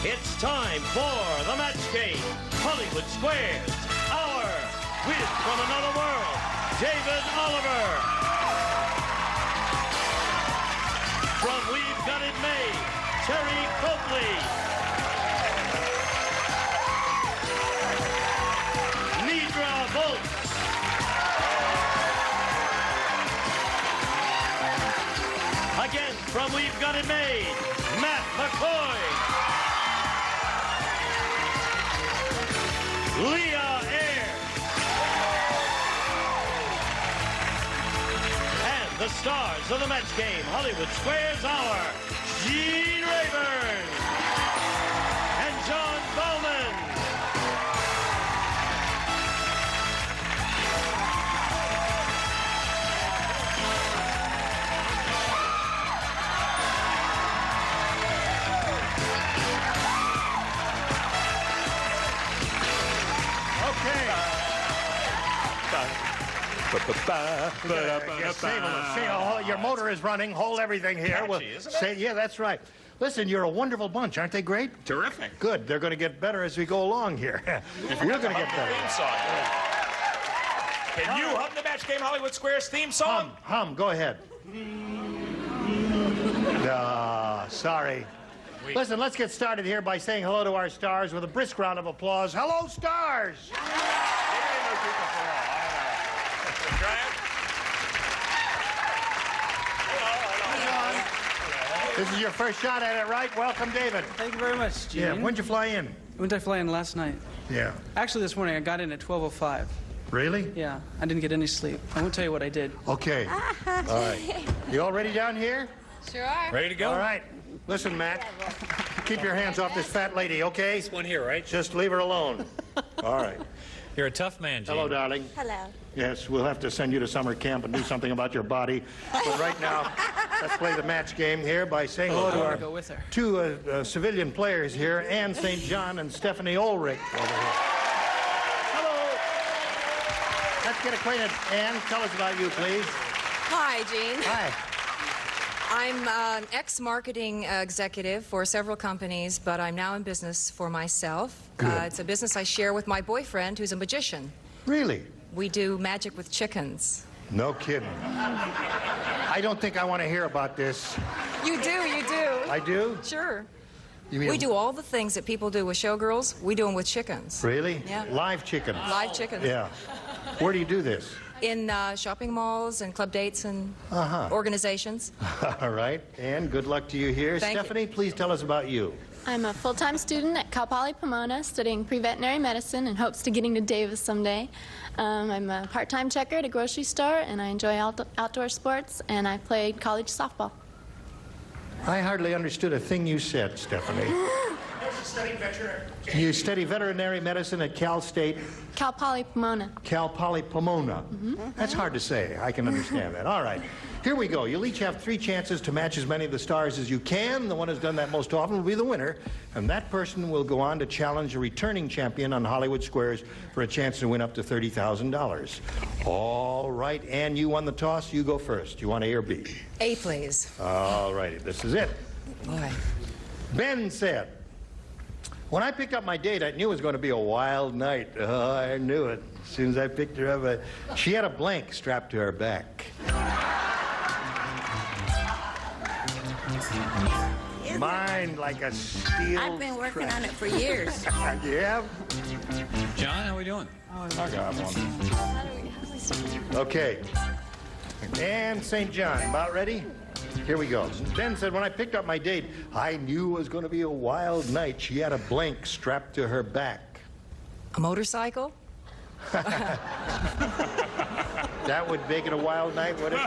It's time for the match game. Hollywood Squares Hour with From Another World, David Oliver. From We've Got It Made, Terry Copley. Nidra Volz. Again, from We've Got It Made, Matt McCoy. Leah Ayres. And the stars of the match game, Hollywood Squares Hour, Gene Rayburn and John Bowman. Your motor is running. Hold everything here. Catchy, isn't it? Yeah, that's right. Listen, you're a wonderful bunch. Aren't they great? Terrific. Good. They're going to get better as we go along here. We're going to get better. Theme song. Can you hum the match game Hollywood Squares theme song? Hum. Go ahead. Sorry. Listen, let's get started here by saying hello to our stars with a brisk round of applause. Hello, stars! This is your first shot at it, right? Welcome, David. Thank you very much, Gene. Yeah, when'd you fly in? When did I fly in last night? Yeah. Actually, this morning I got in at 12:05. Really? Yeah, I didn't get any sleep. I won't tell you what I did. Okay. All right. You all ready down here? Sure are. Ready to go? All right. Listen, Matt. Keep your hands off this fat lady, okay? This one here, right? Just leave her alone. All right. You're a tough man, Gene. Hello, darling. Hello. Yes, we'll have to send you to summer camp and do something about your body. But right now, let's play the match game here by saying hello to our go with her. two civilian players here, Ann St. John and Stephanie Ulrich over here. Hello. Let's get acquainted. Ann, tell us about you, please. Hi, Gene. Hi. I'm an ex-marketing executive for several companies, but I'm now in business for myself. Good. It's a business I share with my boyfriend, who's a magician. Really? We do magic with chickens. No kidding. I don't think I want to hear about this. You do. I do? Sure. You mean We do all the things that people do with showgirls, we do them with chickens. Really? Yeah. Live chickens. Live chickens. Yeah. Where do you do this? In shopping malls and club dates and organizations. All right. Ann, good luck to you here. Thank you. Stephanie, please tell us about you. I'm a full-time student at Cal Poly Pomona studying pre-veterinary medicine in hopes to getting to Davis someday. I'm a part-time checker at a grocery store, and I enjoy outdoor sports, and I played college softball. I hardly understood a thing you said, Stephanie. You study veterinary medicine at Cal State? Cal Poly Pomona. Cal Poly Pomona. That's hard to say. I can understand that. All right. Here we go. You'll each have 3 chances to match as many of the stars as you can. The one who's done that most often will be the winner. And that person will go on to challenge a returning champion on Hollywood Squares for a chance to win up to $30,000. All right. Ann, you won the toss. You go first. You want A or B? A, please. All righty. This is it. Boy. Ben said, when I picked up my date, I knew it was going to be a wild night. Oh, I knew it. As soon as I picked her up, she had a blank strapped to her back. Mine like a steel I've been working on it for years. Yeah? John, how we doing? I got one. Okay. And St. John, about ready? Here we go. Ben said, when I picked up my date, I knew it was going to be a wild night. She had a blank strapped to her back. A motorcycle? That would make it a wild night, would it?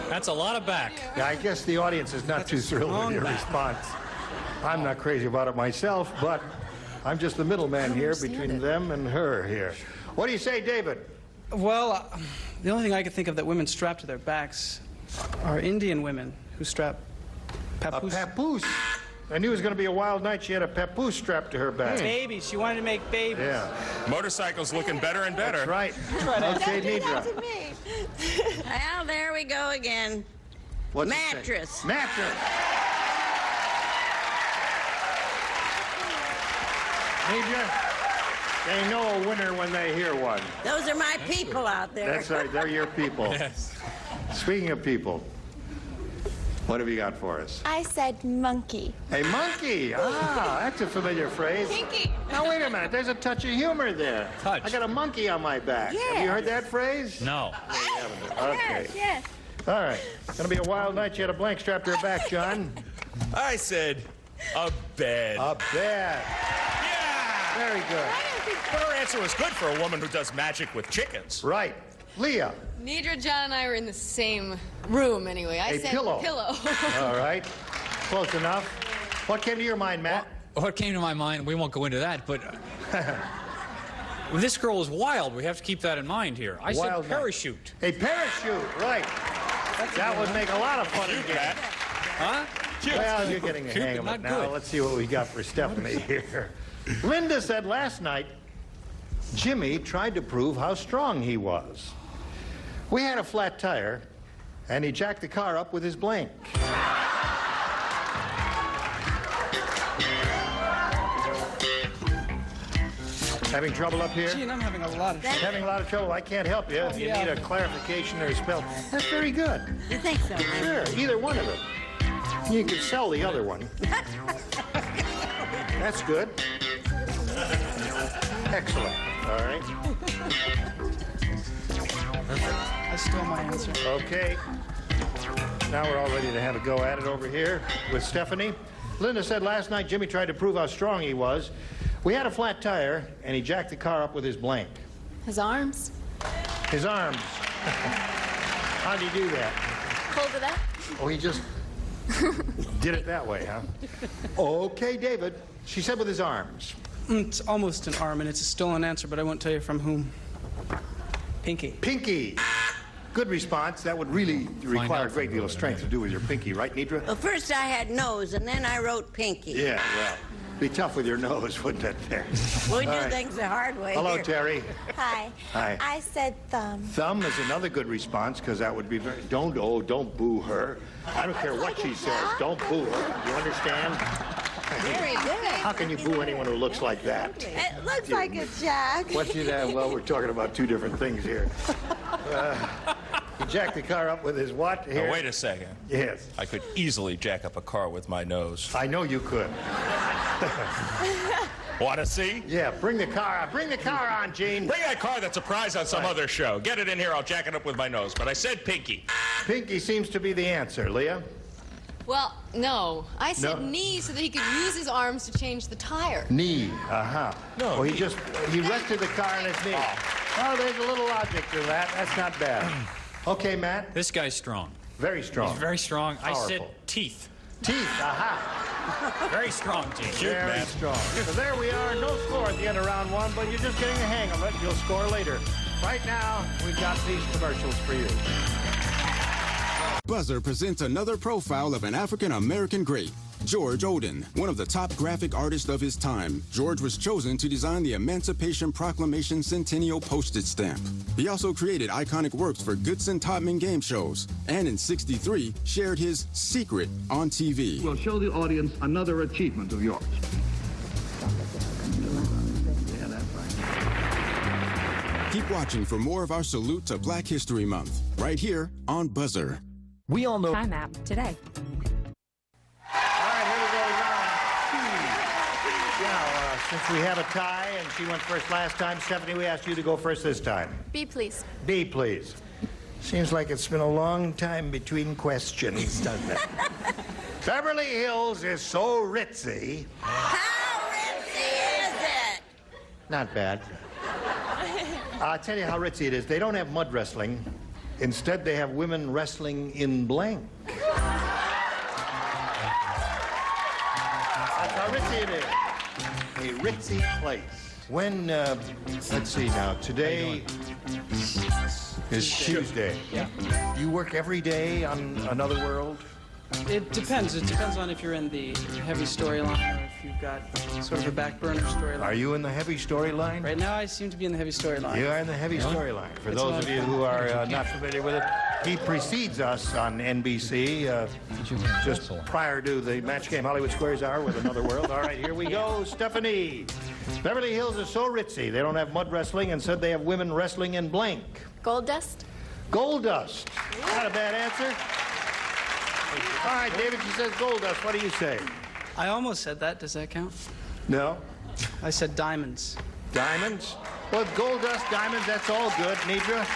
That's a lot of back. Yeah, I guess the audience is not too thrilled with your response. I'm not crazy about it myself, but I'm just the middleman here between them and her here. What do you say, David? Well, the only thing I could think of that women strap to their backs are Indian women who strap papoose. A papoose. I knew it was going to be a wild night. She had a papoose strapped to her back. Babies. She wanted to make babies. Yeah. Motorcycle's looking better and better. That's right. Okay, Nidra. Well, there we go again. What's it say? Mattress. Mattress. They know a winner when they hear one. Those are my people out there. That's right. They're your people. Yes. Speaking of people, what have you got for us? I said monkey. A monkey. Ah, that's a familiar phrase. Pinky. Now, wait a minute. There's a touch of humor there. Touch. I got a monkey on my back. Have you heard that phrase? No. Okay. Yes. All right. Gonna be a wild night. She had a blank strapped to her back, John. I said a bed. A bed. Yeah! Very good. But her answer was good for a woman who does magic with chickens. Right. Leah. Nidra, John, and I were in the same room anyway. I said pillow. All right. Close enough. What came to your mind, Matt? What came to my mind, we won't go into that, but this girl is wild. We have to keep that in mind here. I Wild said night. parachute. A parachute. Right. That would make a lot of fun Cute, again. Matt. Huh? Well, you're getting the Cute, hang of but it not now. good. Let's see what we got for Stephanie here. Linda said last night, Jimmy tried to prove how strong he was. We had a flat tire, and he jacked the car up with his blank. Having trouble up here? Gene, I'm having a lot of Having a lot of trouble. I can't help you. If you need a clarification or a spell, that's very good. You think so? Sure, either one of them. You can sell the other one. That's good. Excellent. All right. I stole my answer. Okay. Now we're all ready to have a go at it over here with Stephanie. Linda said last night Jimmy tried to prove how strong he was. We had a flat tire, and he jacked the car up with his blank. His arms. His arms. How'd he do that? Hold it up. Oh, he just did it that way, huh? Okay, David. She said with his arms. It's almost an arm, and it's a stolen answer, but I won't tell you from whom. Pinky. Pinky. Good response. That would really require a out great from deal of strength to do with your pinky, right, Nidra? Well, first I had nose, and then I wrote pinky. Yeah, well, be tough with your nose, wouldn't it, there? We do All right. things the hard way. Hello, here. Terry. Hi. Hi. I said thumb. Thumb is another good response, because that would be very... Don't boo her. I don't care what she says. Don't boo her. You understand? Very good. How can you boo anyone who looks like that? It looks like a jack. What's you that? Well, we're talking about two different things here. He jacked the car up with his what here? Now, wait a second. Yes. I could easily jack up a car with my nose. I know you could. Want to see? Yeah, bring the car on, Gene. Bring that car that's a prize on some other show. Get it in here, I'll jack it up with my nose. But I said pinky. Pinky seems to be the answer, Leah. Well, no. I said No. knee so that he could use his arms to change the tire. Knee, No, Well, he rested the car on his knee. Oh, there's a little logic to that. That's not bad. Okay, Matt. This guy's strong. Very strong. He's very strong. I said Powerful. teeth. Teeth, aha. Very strong teeth. Very strong. So there we are. No score at the end of round one, but you're just getting the hang of it. You'll score later. Right now, we've got these commercials for you. Buzzer presents another profile of an African-American great, George Oden, one of the top graphic artists of his time. George was chosen to design the Emancipation Proclamation Centennial postage stamp. He also created iconic works for Goodson Todman game shows, and in '63 shared his Secret on TV. We'll show the audience another achievement of yours. Keep watching for more of our salute to Black History Month, right here on Buzzer. We all know Time app today. All right, here we go, round two. Now, since we have a tie and she went first last time, Stephanie, we asked you to go first this time. B, please. B, please. Seems like it's been a long time between questions, doesn't it? Beverly Hills is so ritzy. How ritzy is it? Not bad. I'll tell you how ritzy it is. They don't have mud wrestling. Instead, they have women wrestling in blank. That's how ritzy it is. A ritzy place. When, let's see now, today is Tuesday. Yeah. Do you work every day on Another World? It depends. It depends on if you're in the heavy storyline or if you've got sort of a back burner storyline. Are you in the heavy storyline? Right now, I seem to be in the heavy storyline. You are in the heavy storyline. For It's those about of you who are not familiar with it, he precedes us on NBC just prior to the Match Game Hollywood Squares Hour with Another World. All right, here we go. Stephanie, Beverly Hills is so ritzy, they don't have mud wrestling, and said they have women wrestling in blank. Gold Dust? Gold Dust. Not a bad answer. All right, David, she says Gold Dust. What do you say? I almost said that. Does that count? No. I said diamonds. Diamonds? Well, Gold Dust, diamonds, that's all good. Nidra?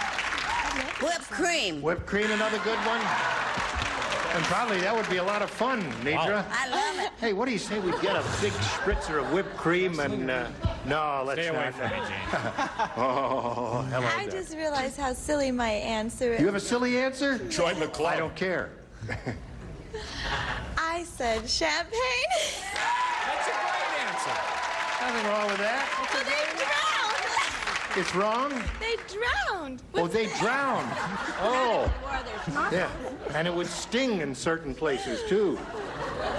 Whipped cream. Whipped cream, another good one. And probably that would be a lot of fun, Nidra. Wow. I love it. Hey, what do you say we get a big spritzer of whipped cream and, no, let's Stay away not. from me, Jane. Oh, hello I there. just realized how silly my answer is. You have a silly answer? Join the club. I don't care. I said champagne. That's a great answer. Nothing wrong with that. Well, they drowned. It's wrong? They drowned. Oh, they drowned. Oh. Yeah. And it would sting in certain places, too.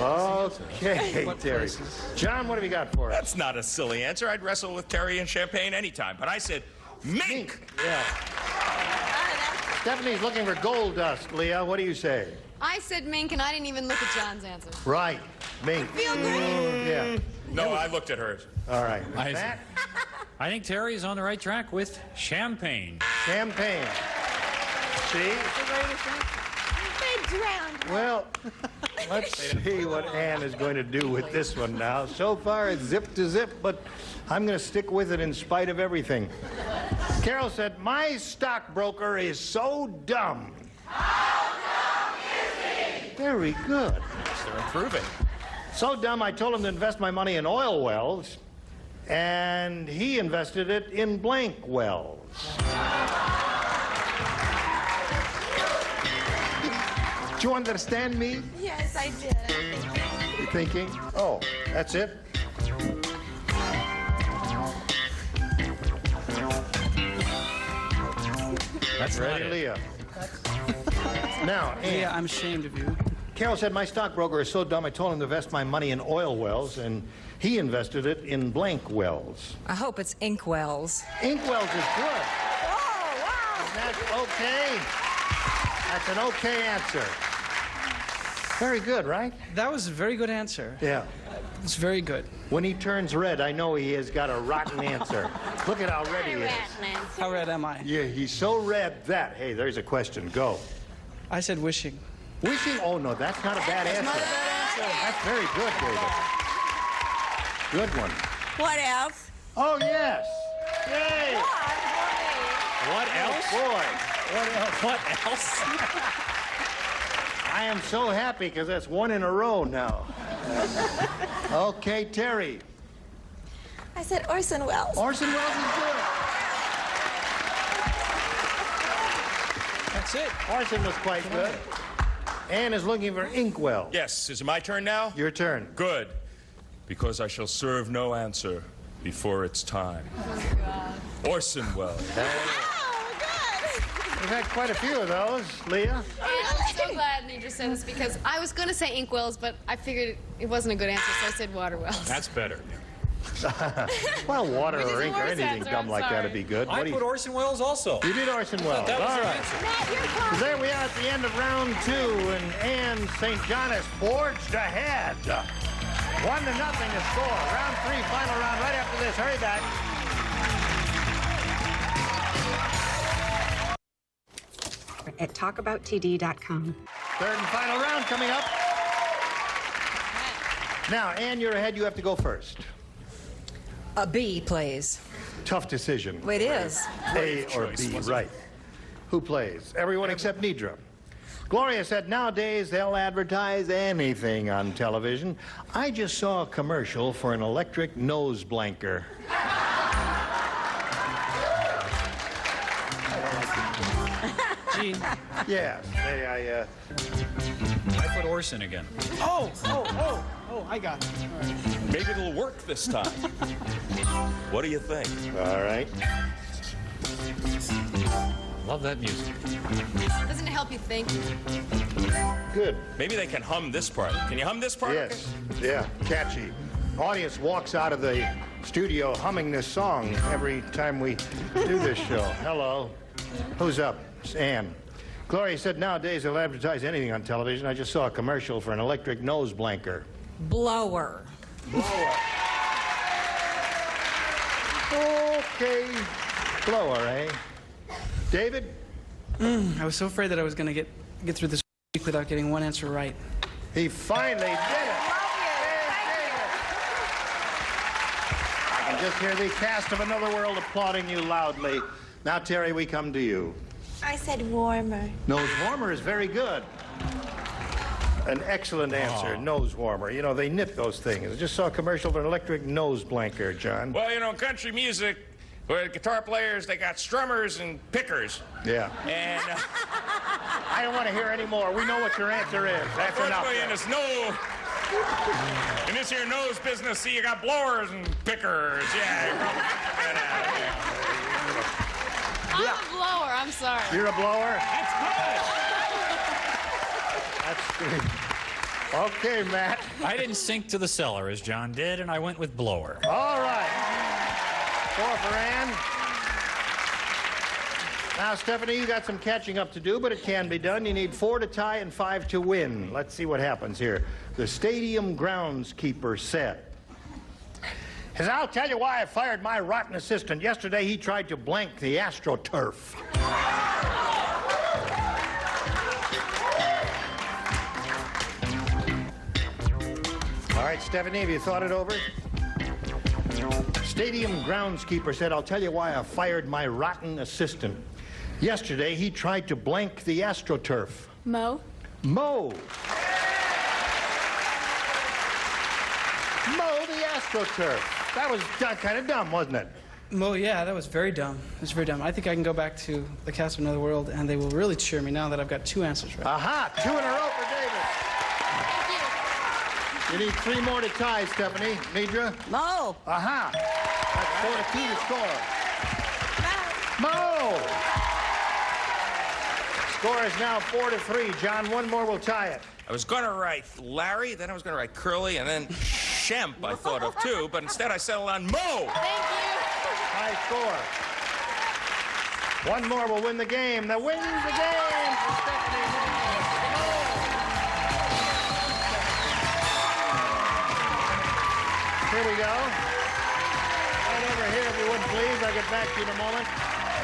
Okay, Terry. John, what have you got for us? That's not a silly answer. I'd wrestle with Terry and Champagne anytime. But I said mink. Yeah. Stephanie's looking for Gold Dust. Leah, what do you say? I said mink, and I didn't even look at John's answer. Right. Mink. Feel great. Yeah. No, I looked at hers. All right. I think Terry is on the right track with champagne. Champagne. See? They drowned. Well, let's see what Ann is going to do with this one now. So far, it's zip to zip, but I'm going to stick with it in spite of everything. Carol said, my stockbroker is so dumb. How dumb is he? Very good. They're improving. So dumb, I told him to invest my money in oil wells, and he invested it in blank wells. Do you understand me? Yes, I did. You thinking? Oh, that's it? That's Ready, right. Leah? Now, Ann. Yeah, I'm ashamed of you. Carol said, my stockbroker is so dumb, I told him to invest my money in oil wells, and he invested it in blank wells. I hope it's ink wells. Ink wells is good. Oh, wow. That's okay. That's an okay answer. Very good, right? That was a very good answer. Yeah. It's very good. When he turns red, I know he has got a rotten answer. Look at how red he is. How red am I? Yeah, he's so red that, hey, there's a question. Go. I said wishing. Wishing? Oh, no, that's not a bad answer. Not a bad answer. That's very good, David. Good one. What else? Oh, yes. Yay. What else? Boy. What else? What else? I am so happy because that's one in a row now. Okay, Terry. I said Orson Welles. Orson Welles is good. That's it. Orson was quite good. Ann is looking for inkwell. Yes, is it my turn now? Your turn. Good. Because I shall serve no answer before it's time. Orson Welles. We've had quite a few of those. Leah? And I'm so glad Nidra said this because I was going to say inkwells, but I figured it wasn't a good answer, so I said water wells. That's better. Well, water Which is or a ink or worse anything answer, dumb I'm like that sorry. would be good. I What do put you... Orson Welles also. You did Orson Welles. That was All the right. answer. So there we are at the end of round 2, and Ann St. John has forged ahead. 1-0 to score. Round 3, final round right after this. Hurry back. At talkabouttd.com. Third and final round coming up. Now, Ann, you're ahead. You have to go first. A B plays. Tough decision. It is. A or B, right. Who plays? Everyone except Nidra. Gloria said, nowadays they'll advertise anything on television. I just saw a commercial for an electric nose blanker. Gene. Yes. I put Orson again. Oh, I got it. All right. Maybe it'll work this time. What do you think? All right. Love that music. Doesn't it help you think? Good. Maybe they can hum this part. Can you hum this part? Yes. Yeah. Catchy. Audience walks out of the studio humming this song every time we do this show. Hello. Who's up? It's Ann. Gloria said, nowadays they'll advertise anything on television. I just saw a commercial for an electric nose blanker. Blower. Blower. Okay. Blower, eh? David? I was so afraid that I was going to get through this week without getting one answer right. He finally did it. I can just hear the cast of Another World applauding you loudly. Now, Terry, we come to you. I said warmer. Nose warmer is very good. An excellent answer, nose warmer. You know, they nip those things. I just saw a commercial for an electric nose blanker, John. Well, you know, country music, where guitar players, they got strummers and pickers. Yeah. And I don't want to hear any more. We know what your answer is. That's enough. In this here nose business, see, you got blowers and pickers. Yeah. I'm a blower. I'm sorry. You're a blower? That's good. That's good. Okay, Matt. I didn't sink to the cellar as John did, and I went with blower. All right. 4 for Ann. Now, Stephanie, you got some catching up to do, but it can be done. You need 4 to tie and 5 to win. Let's see what happens here. The stadium groundskeeper said, I'll tell you why I fired my rotten assistant. Yesterday, he tried to blank the AstroTurf. All right, Stephanie, have you thought it over? Stadium groundskeeper said, I'll tell you why I fired my rotten assistant. Yesterday, he tried to blank the AstroTurf. Mo? Mo. Mo the AstroTurf. That was kind of dumb, wasn't it? Well, yeah, that was very dumb. It was very dumb. I think I can go back to the cast of Another World, and they will really cheer me now that I've got 2 answers right. Aha! 2 in a row for David. You need 3 more to tie, Stephanie. Nidra? Mo. Aha! That's 4 to 2 to score. Mo! Score is now 4 to 3. John, 1 more will tie it. I was going to write Larry, then I was going to write Curly, and then Shemp I thought of too, but instead I settled on Mo. Thank you. High score. 1 more will win the game. That wins the game for Stephanie Mo. Here we go. Right over here, if you would please. I'll get back to you in a moment.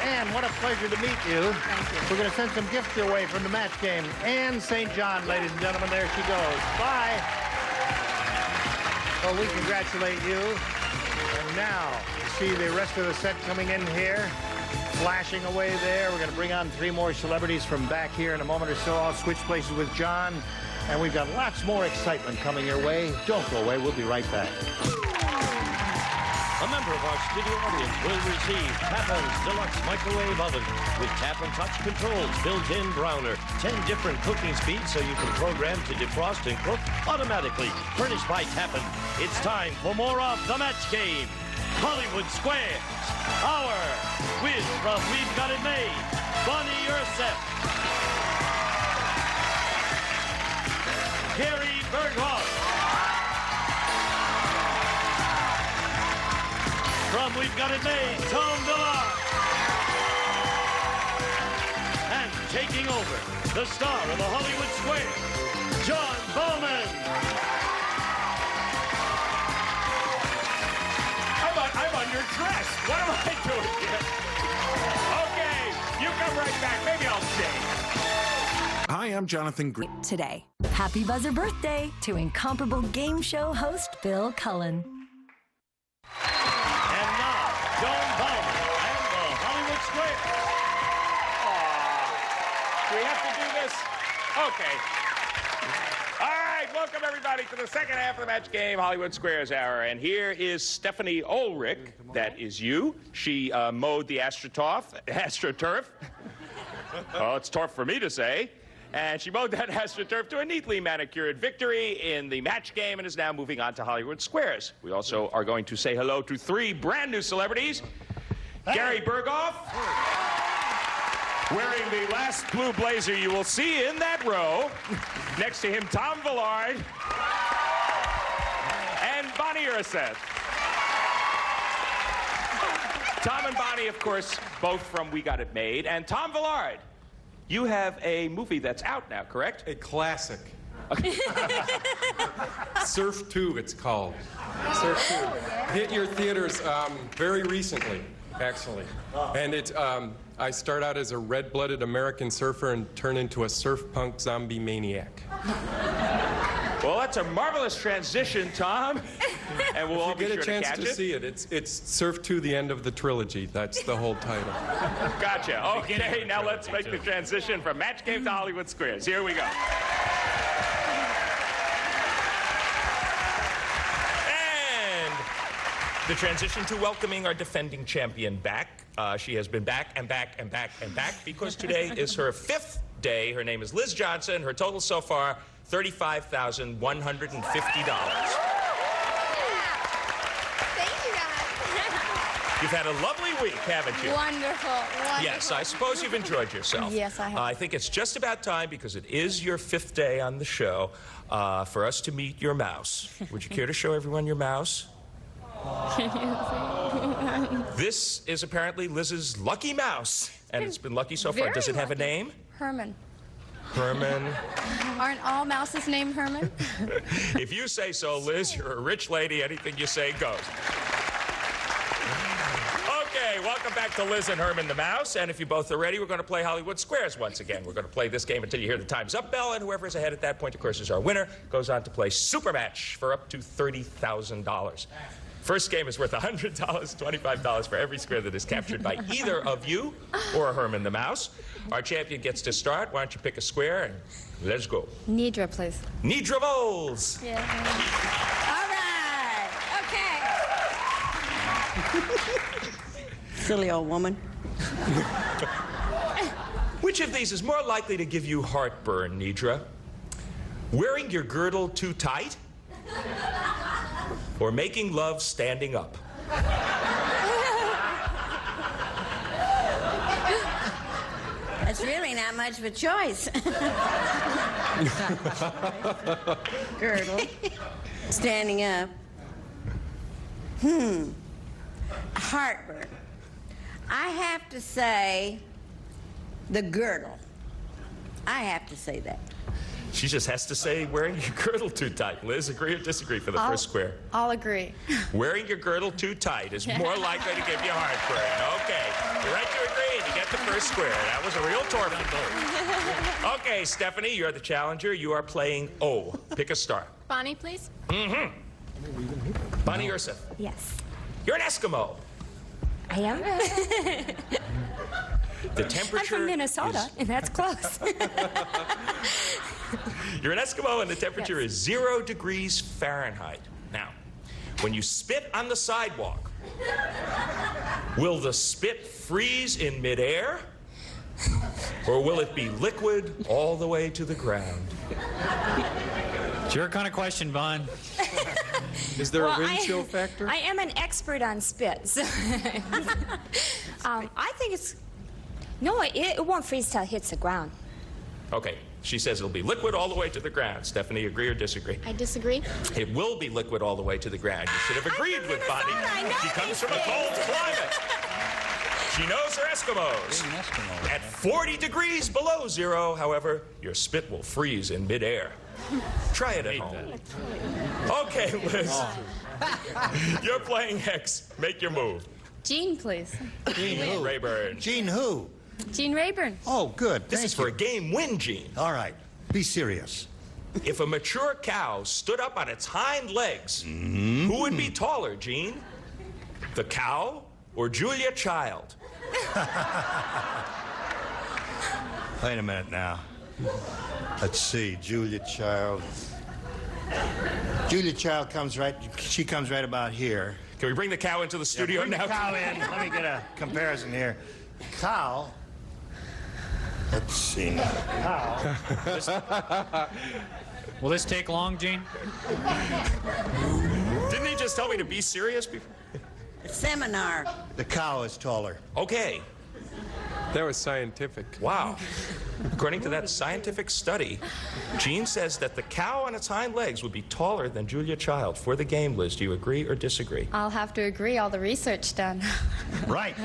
Ann, what a pleasure to meet you. Thank you. We're going to send some gifts your way from the match game. Ann St. John, ladies and gentlemen, there she goes. Bye. Well, we congratulate you. And now, you see the rest of the set coming in here, flashing away there. We're going to bring on 3 more celebrities from back here in a moment or so. I'll switch places with John. And we've got lots more excitement coming your way. Don't go away. We'll be right back. A member of our studio audience will receive Tappan's Deluxe Microwave Oven with tap and touch controls, built-in browner, 10 different cooking speeds so you can program to defrost and cook automatically. Furnished by Tappan. It's time for more of The Match Game. Hollywood Squares. Our quiz from We've Got It Made. Bonnie Ursef. Gary Berghoff. From We've Got It Made, Tom Villar. And taking over, the star of the Hollywood Square, John Bowman. I'm underdressed. What am I doing here? Okay, you come right back. Maybe I'll stay. Hi, I'm Jonathan Green. Today, happy buzzer birthday to incomparable game show host Bill Cullen. And now, John Bowman and the Hollywood Square. Do we have to do this? Okay. All right, welcome everybody to the second half of the Match Game, Hollywood Squares Hour. And here is Stephanie Ulrich. That is you. She mowed the AstroTurf. Oh, it's turf for me to say. And she mowed that AstroTurf to a neatly manicured victory in the Match Game and is now moving on to Hollywood Squares. We also are going to say hello to 3 brand new celebrities. Hey. Gary Berghoff, wearing the last blue blazer you will see in that row. Next to him, Tom Villard and Bonnie Ursef. Tom and Bonnie, of course, both from We Got It Made. And Tom Villard, you have a movie that's out now, correct? A classic. Surf 2, it's called. Surf 2. Hit your theaters very recently, actually. And it's, I start out as a red-blooded American surfer and turn into a surf punk zombie maniac. Well, that's a marvelous transition, Tom. And we'll all be sure to catch it. If you get a chance to see it, it's Surf 2, the end of the trilogy. That's the whole title. Gotcha. Okay, now let's make the transition from Match Game to Hollywood Squares. Here we go. And the transition to welcoming our defending champion back. She has been back and back and back and back because today is her 5th day. Her name is Liz Johnson. Her total so far, $35,150. You've had a lovely week, haven't you? Wonderful. Wonderful. Yes, I suppose you've enjoyed yourself. Yes, I have. I think it's just about time, because it is your 5th day on the show, for us to meet your mouse. Would you care to show everyone your mouse? This is apparently Liz's lucky mouse, and it's been lucky so far. Does it have a name? Herman. Herman. Aren't all mouses named Herman? If you say so, Liz, you're a rich lady. Anything you say goes. Okay, welcome back to Liz and Herman the Mouse. And if you both are ready, we're going to play Hollywood Squares once again. We're going to play this game until you hear the time's up bell, and whoever is ahead at that point, of course, is our winner. Goes on to play Super Match for up to $30,000. First game is worth $100, $25 for every square that is captured by either of you or Herman the Mouse. Our champion gets to start. Why don't you pick a square and let's go. Nidra, please. Nidra Vols. Yeah. All right. Okay. Silly old woman. Which of these is more likely to give you heartburn, Nidra? Wearing your girdle too tight? Or making love standing up? That's really not much of a choice. Girdle. Standing up. Heartburn. I have to say the girdle. I have to say that. She just has to say wearing your girdle too tight. Liz, agree or disagree for the first square? I'll agree. Wearing your girdle too tight is more likely to give you heartburn. Okay, you're right to agree, and you get the first square. That was a real torment. Okay, Stephanie, you're the challenger. You are playing O. Pick a star. Bonnie, please. Mm-hmm. Bonnie Urseth. Yes. You're an Eskimo. I am. The temperature I'm from Minnesota, and that's close. You're an Eskimo, and the temperature is 0 degrees Fahrenheit. Now, when you spit on the sidewalk, will the spit freeze in midair? Or will it be liquid all the way to the ground? It's your kind of question, Vaughn. Is there a wind chill factor? I am an expert on spits. I think it's... No, it won't freeze till it hits the ground. Okay, she says it'll be liquid all the way to the ground. Stephanie, agree or disagree? I disagree. It will be liquid all the way to the ground. You should have agreed with Bonnie. She comes from a cold climate. She knows her Eskimos. At 40 degrees below zero, however, your spit will freeze in midair. Try it at home. Okay, Liz. You're playing X. Make your move. Jean, please. Jean who? Rayburn. Jean who? Jean Rayburn. Oh, good. This is for a game win, Gene. All right. Be serious. If a mature cow stood up on its hind legs, who would be taller, Gene? The cow or Julia Child? Wait a minute now. Let's see. Julia Child. Julia Child comes right... She comes right about here. Can we bring the cow into the studio now? Bring the cow in. Let me get a comparison here. Cow... Let's see now. Cow... Will this take long, Gene? Didn't he just tell me to be serious before? Seminar. The cow is taller. Okay. That was scientific. Wow. According to that scientific study, Gene says that the cow on its hind legs would be taller than Julia Child. For the game, Liz, do you agree or disagree? I'll have to agree, all the research done. Right.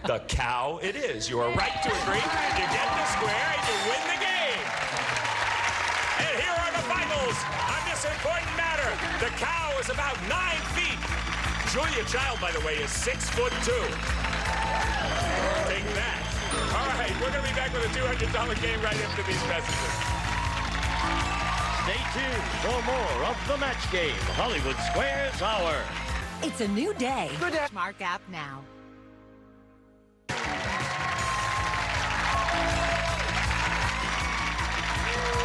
The cow it is. You are right to agree. You get the square and you win the game. And Here are the finals on this important matter. The cow is about 9 feet. Julia Child, by the way, is 6'2". Take that. All right, we're going to be back with a $200 game right after these messages. Stay tuned for more of the Match Game, Hollywood Squares Hour. It's a new day. Good Smart app now.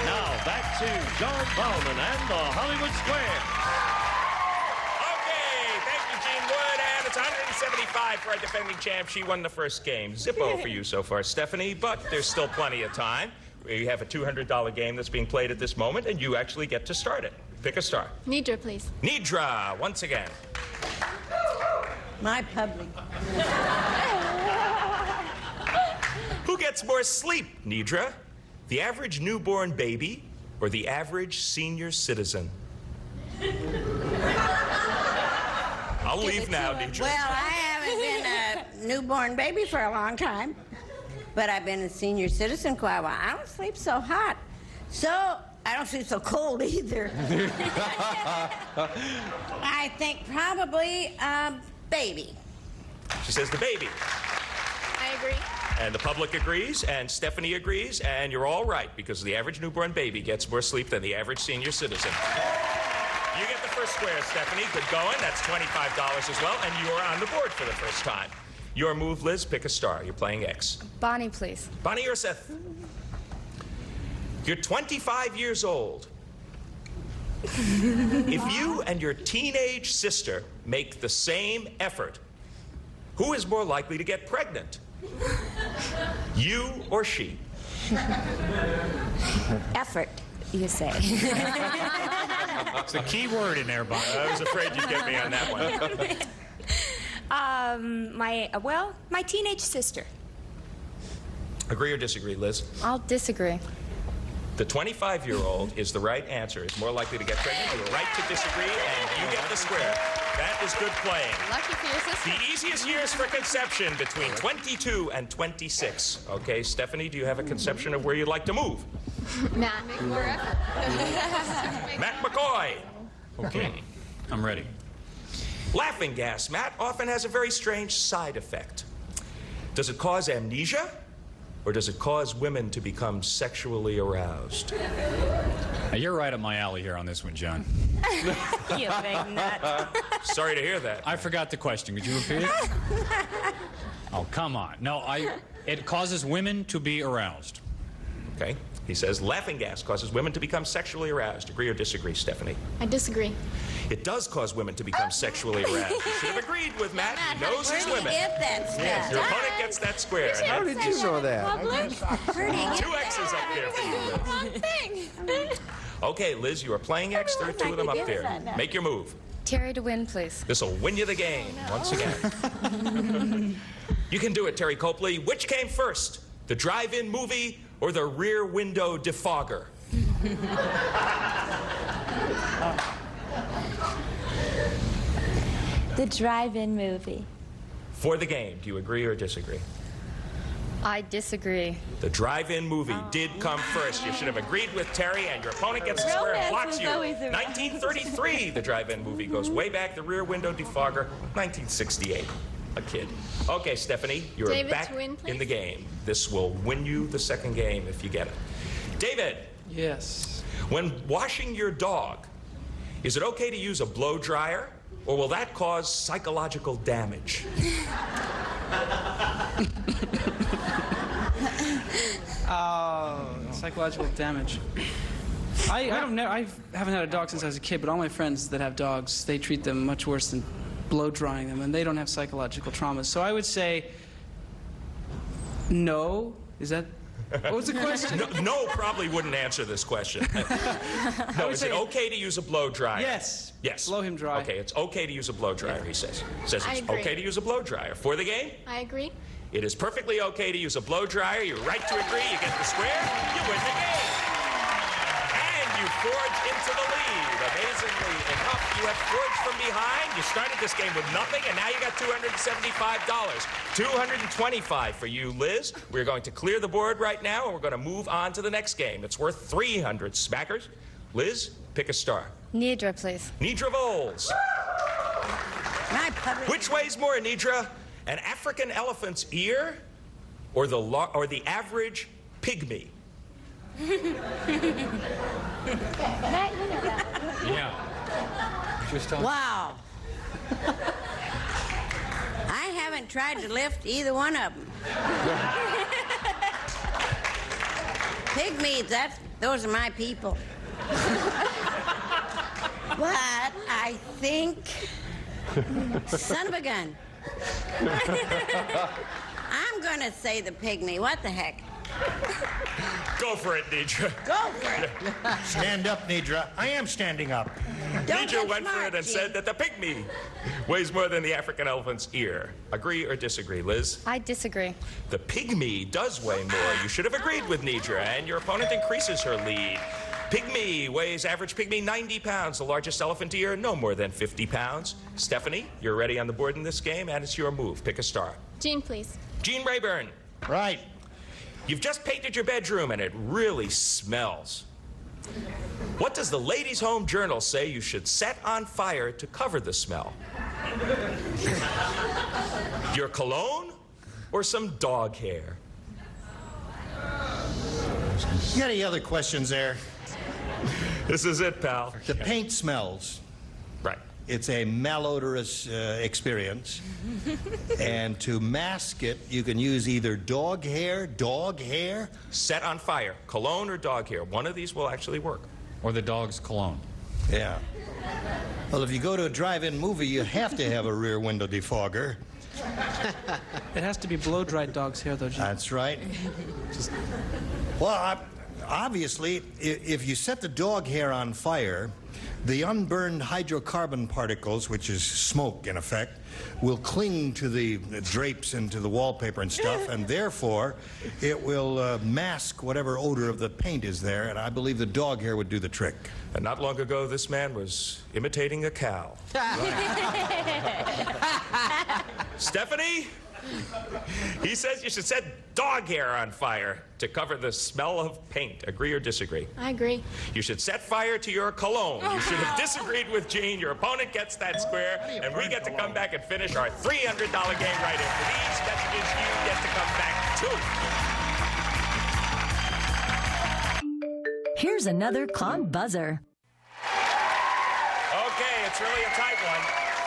Now back to John Bowman and the Hollywood Square. Okay, thank you, Gene Wood. And it's 175 for our defending champ. She won the first game. Zippo for you so far, Stephanie, but there's still plenty of time. We have a $200 game that's being played at this moment, and you actually get to start it. Pick a star. Nidra, please. Nidra, once again. My public. Who gets more sleep, Nidra? The average newborn baby or the average senior citizen? I'll leave now, Nidra. Well, I haven't been a newborn baby for a long time, but I've been a senior citizen quite a while. I don't sleep so hot, so I don't sleep so cold either. I think probably baby. She says the baby. I agree. And the public agrees, and Stephanie agrees, and you're all right, because the average newborn baby gets more sleep than the average senior citizen. You get the first square, Stephanie. Good going. That's $25 as well, and you are on the board for the first time. Your move, Liz, pick a star. You're playing X. Bonnie, please. Bonnie or Seth? You're 25 years old. If you and your teenage sister make the same effort, who is more likely to get pregnant? You or she? Effort, you say. It's a key word in there, Bonnie. I was afraid you'd get me on that one. My teenage sister. Agree or disagree, Liz? I'll disagree. The 25-year-old is the right answer. Is more likely to get pregnant. You're right to disagree, and you get the square. That is good playing. Lucky for your sister. The easiest years for conception between 22 and 26. Okay, Stephanie, do you have a conception of where you'd like to move? Matt, make more effort. Matt McCoy. Okay, I'm ready. Laughing gas, Matt, often has a very strange side effect. Does it cause amnesia? Or does it cause women to become sexually aroused? Now, you're right up my alley here on this one, John. You big nut. Sorry to hear that. I forgot the question. Could you repeat it? Oh, come on. No, it causes women to be aroused. Okay. He says laughing gas causes women to become sexually aroused. Agree or disagree, Stephanie? I disagree. It does cause women to become sexually aroused. You should have agreed with Matt. He knows his women. Get that stuff. Yes, your opponent gets that square. How did you know that? 2 X's up there for you, Liz. Wrong thing. Okay, Liz, you are playing X. There are 2 of them up there. Make your move. Terry to win, please. This will win you the game once again. You can do it, Terry Copley. Which came first, the drive-in movie or the rear window defogger? The drive-in movie. For the game, do you agree or disagree? I disagree. The drive-in movie did come first. You should have agreed with Terry, and your opponent gets the square and blocks you. 1933, the drive-in movie goes way back. The rear window defogger, 1968. A kid. Okay, Stephanie, you're David, back to win, please. in the game. This will win you the second game if you get it. David. Yes. When washing your dog, is it okay to use a blow dryer, or will that cause psychological damage? Psychological damage. I haven't had a dog since I was a kid, but all my friends that have dogs, they treat them much worse than blow drying them, and they don't have psychological traumas. So I would say no. Is that... What was the question? No probably wouldn't answer this question. No, is it okay to use a blow dryer? Yes. Yes. Blow him dry. Okay, it's okay to use a blow dryer, he says. Says I it's agree. okay to use a blow dryer. For the game, I agree. it is perfectly okay to use a blow dryer. You're right to agree. You get the square. You win the game. And you forge into the lead. Amazingly enough, you have forged from behind. You started this game with nothing, and now you got $275. $225 for you, Liz. We're going to clear the board right now, and we're going to move on to the next game. It's worth 300 smackers. Liz, pick a star. Nidra, please. Nidra Voles. Which weighs more, Nidra? An African elephant's ear or the average pygmy? Matt, you know that. Yeah. Just on. Wow. I haven't tried to lift either one of them. Pygmies, those are my people. But I think, son of a gun. I'm gonna say the pygmy. What the heck? Go for it, Nidra. Go for it. Stand up, Nidra. I am standing up. Nidra went for it and said that the pygmy weighs more than the African elephant's ear. Agree or disagree, Liz? I disagree. The pygmy does weigh more. You should have agreed with Nidra, and your opponent increases her lead. Average pygmy, 90 pounds. The largest elephant ear, no more than 50 pounds. Stephanie, you're ready on the board in this game, and it's your move. Pick a star. Jean, please. Gene Rayburn. Right. You've just painted your bedroom, and it really smells. What does the Ladies' Home Journal say you should set on fire to cover the smell? Your cologne or some dog hair? You got any other questions there? This is it, pal. The paint smells. Right. It's a malodorous experience. And to mask it, you can use either dog hair. Set on fire. Cologne or dog hair. One of these will actually work. Or the dog's cologne. Yeah. Well, if you go to a drive-in movie, you have to have a rear window defogger. It has to be blow-dried dog's hair, though, Jim. That's right. Well, obviously, if you set the dog hair on fire, the unburned hydrocarbon particles, which is smoke in effect, will cling to the drapes and to the wallpaper and stuff, and therefore it will mask whatever odor of the paint is there, and I believe the dog hair would do the trick. And not long ago, this man was imitating a cow. Stephanie? He says you should set dog hair on fire to cover the smell of paint. Agree or disagree? I agree. You should set fire to your cologne. You should have disagreed with Gene. Your opponent gets that square, and we get to come back and finish our $300 game right in. For these messages, you get to come back too. Here's another Clown Buzzer. Okay, it's really a tight one.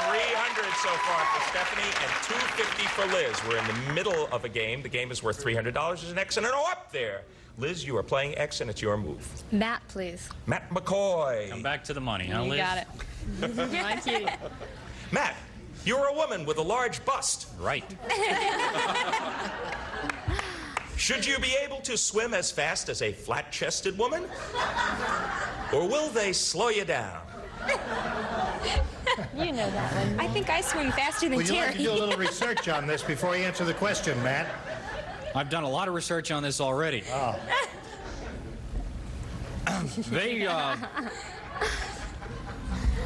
300 so far for Stephanie and 250 for Liz. We're in the middle of a game. The game is worth $300. There's an X and an O up there. Liz, you are playing X, and it's your move. Matt, please. Matt McCoy. Come back to the money, huh, Liz? You got it. My cutie. Matt, you're a woman with a large bust. Right. Should you be able to swim as fast as a flat-chested woman? Or will they slow you down? You know that one. I think I swim faster than Would you Terry. like to do a little research on this before you answer the question, Matt? I've done a lot of research on this already. Oh.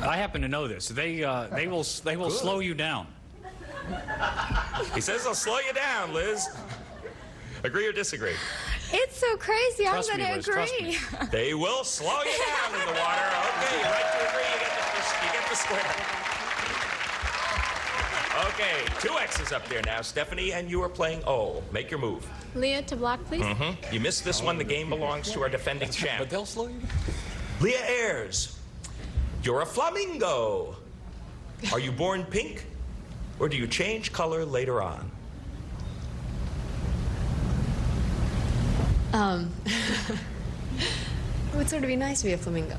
I happen to know this. They will slow you down. He says they'll slow you down, Liz. Agree or disagree? It's so crazy. Trust I'm me, going to Liz, trust agree. me. They will slow you down in the water. Okay, you're right to agree. You get the square. Okay, 2 X's up there now, Stephanie, and you are playing O. Make your move. Leah to block, please. Mm-hmm. You missed this one. The game belongs to our defending champ. But they'll slow you down. Leah Ayres, you're a flamingo. Are you born pink, or do you change color later on? It would sort of be nice to be a flamingo.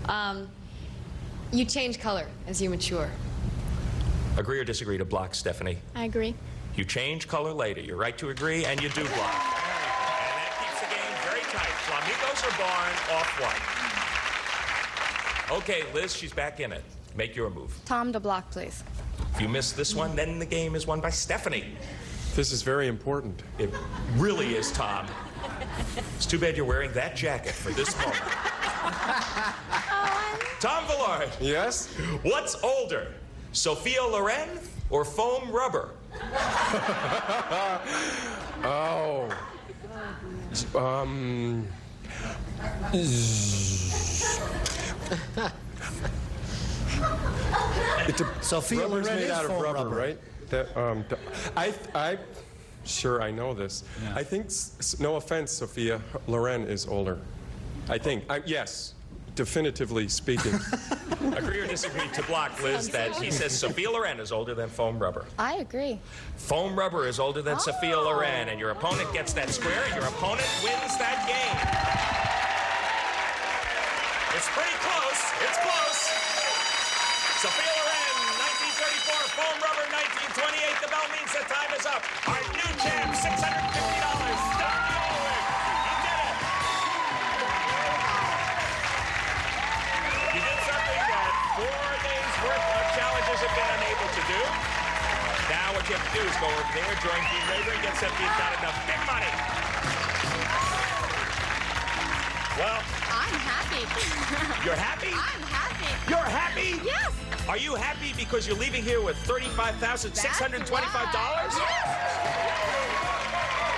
You change color as you mature. Agree or disagree to block, Stephanie? I agree. You change color later. You're right to agree, and you do block. And that keeps the game very tight. Flamingos are born off white. Okay, Liz, she's back in it. Make your move. Tom to block, please. If you miss this one, then the game is won by Stephanie. This is very important. It really is, Tom. It's too bad you're wearing that jacket for this moment. Tom Villard. Yes? What's older, Sophia Loren or foam rubber? Oh. Sophia Rubber's Loren made is out of foam rubber, rubber. right? Sure, I know this. Yeah. I think, no offense, Sophia Loren is older. I think. Yes, definitively speaking. Agree or disagree to block Liz that he says Sophia Loren is older than foam rubber? I agree. Foam rubber is older than Sophia Loren, and your opponent gets that square, and your opponent wins that game. It's pretty close. It's close. Sophia Loren, 1934. Foam rubber, 1928. The bell means the time is up. Our new champ, $650. Stephanie Ulrich. You did it. You did something that 4 days worth of challenges have been unable to do. Now what you have to do is go over there, join Gene Raver, and get $17,000 big money. Well, I'm happy. you're happy? I'm happy. You're happy? Yes. Are you happy because you're leaving here with $35,625?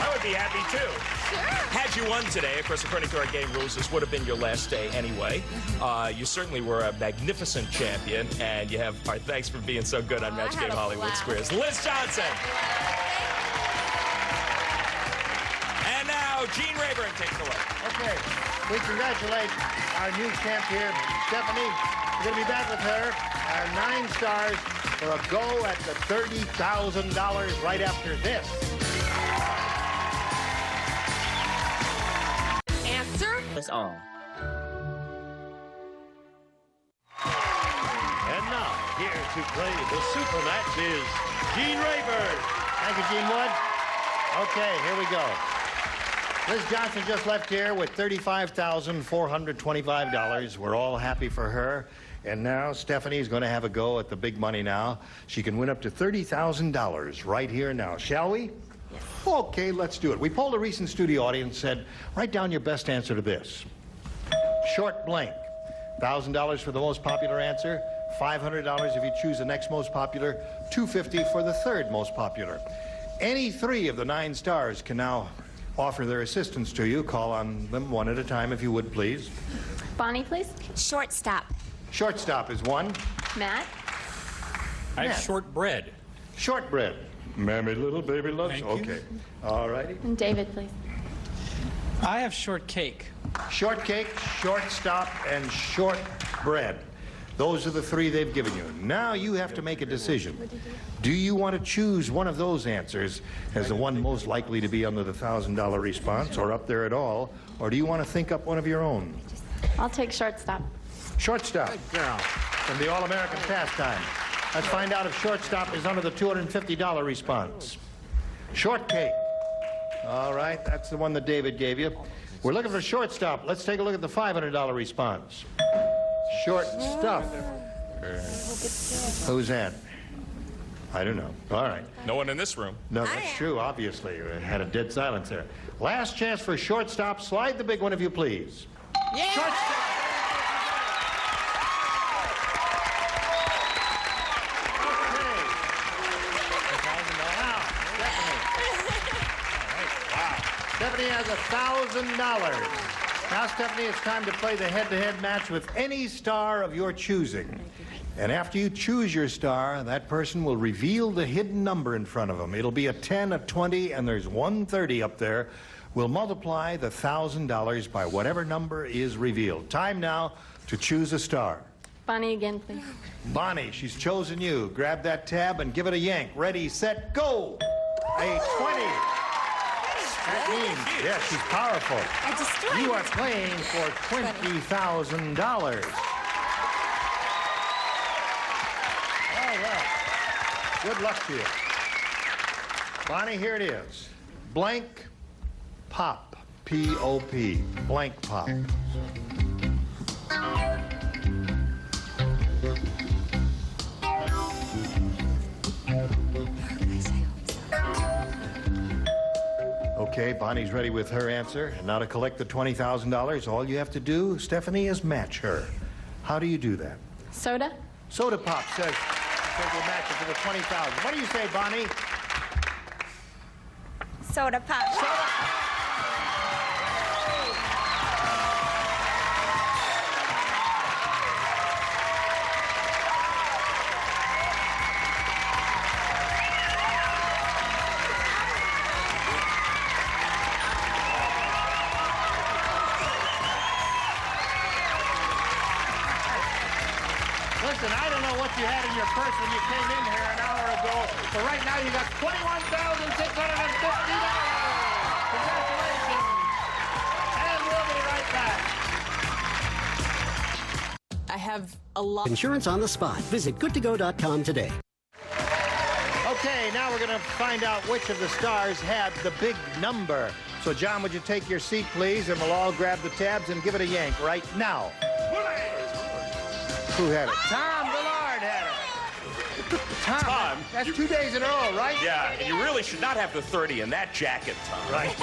I would be happy too. Sure. Had you won today, of course, according to our game rules, this would have been your last day anyway. You certainly were a magnificent champion, and you have our thanks for being so good on Match Game Hollywood Squares. Liz Johnson. And now, Gene Rayburn takes the lead. Okay, we congratulate our new champ here, Stephanie. We're going to be back with her, our 9 stars, for a go at the $30,000 right after this. Answer? It's on. And now, here to play the super match is Gene Rayburn. Thank you, Gene Wood. Okay, here we go. Liz Johnson just left here with $35,425. We're all happy for her. And now Stephanie's going to have a go at the big money now. She can win up to $30,000 right here now. Shall we? Yes. Okay, let's do it. We polled a recent studio audience and said, write down your best answer to this. Short blank. $1,000 for the most popular answer. $500 if you choose the next most popular. $250 for the third most popular. Any 3 of the 9 stars can now offer their assistance to you. Call on them one at a time, if you would, please. Bonnie, please. Shortstop. Shortstop is 1. Matt. I have Matt. shortbread. Shortbread. Mammy little baby loves. Thank you. Okay. All righty. And David, please. I have shortcake. Shortcake, shortstop, and shortbread. Those are the 3 they've given you. Now you have to make a decision. Do you want to choose one of those answers as the one most likely to be under the $1,000 response or up there at all? Or do you want to think up one of your own? I'll take shortstop. Shortstop. Good girl. From the All-American Pastime. Let's find out if shortstop is under the $250 response. Shortcake. All right, that's the one that David gave you. We're looking for shortstop. Let's take a look at the $500 response. Short stuff. Who's that? I don't know. All right. No one in this room. No, that's true, obviously. We had a dead silence there. Last chance for shortstop. Slide the big one, if you please. Yeah. Shortstop. Stephanie has $1,000. Now, Stephanie, it's time to play the head-to-head match with any star of your choosing. And after you choose your star, that person will reveal the hidden number in front of them. It'll be a 10, a 20, and there's 130 up there. We'll multiply the $1,000 by whatever number is revealed. Time now to choose a star. Bonnie again, please. Bonnie, she's chosen you. Grab that tab and give it a yank. Ready, set, go! A 20. That means, yes, she's powerful. I destroyed You are playing for $20,000. Oh, well. Good luck to you. Bonnie, here it is. Blank pop. P-O-P. Blank pop. Okay, Bonnie's ready with her answer. And now to collect the $20,000, all you have to do, Stephanie, is match her. How do you do that? Soda? Soda Pop says we'll match it for the $20,000. What do you say, Bonnie? Soda pop. Listen, I don't know what you had in your purse when you came in here an hour ago, but right now you got $21,650. Congratulations. And we'll be right back. I have a lot. Insurance on the spot. Visit goodtogo.com today. Okay, now we're going to find out which of the stars had the big number. So, John, would you take your seat, please, and we'll all grab the tabs and give it a yank right now. Who had it? Tom Villard had it. Tom, that's 2 days in a row, right? Yeah, and you really should not have the 30 in that jacket, Tom. Right.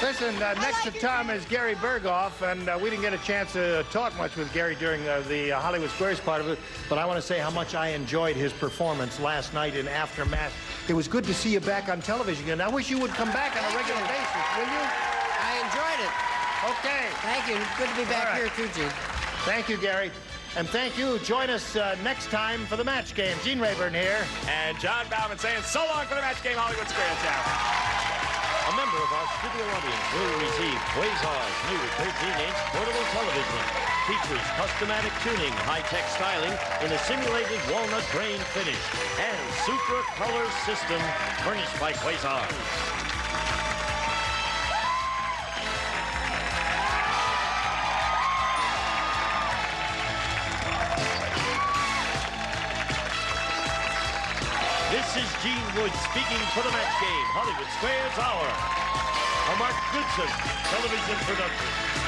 Listen, next to Tom is Gary Berghoff, and we didn't get a chance to talk much with Gary during the Hollywood Squares part of it, but I want to say how much I enjoyed his performance last night in Aftermath. It was good to see you back on television, and I wish you would come back on a regular basis, will you? I enjoyed it. Okay. Thank you. Good to be back here, too, Gene. Thank you, Gary. And thank you. Join us next time for the match game. Gene Rayburn here. And John Bauman saying so long for the match game Hollywood Squares Hour. A member of our studio audience will receive Quasar's new 13-inch portable television. Features customatic tuning, high-tech styling in a simulated walnut grain finish, and Supra Color system furnished by Quasar. This is Gene Wood speaking for the match game, Hollywood Squares Hour. A Mark Goodson television production.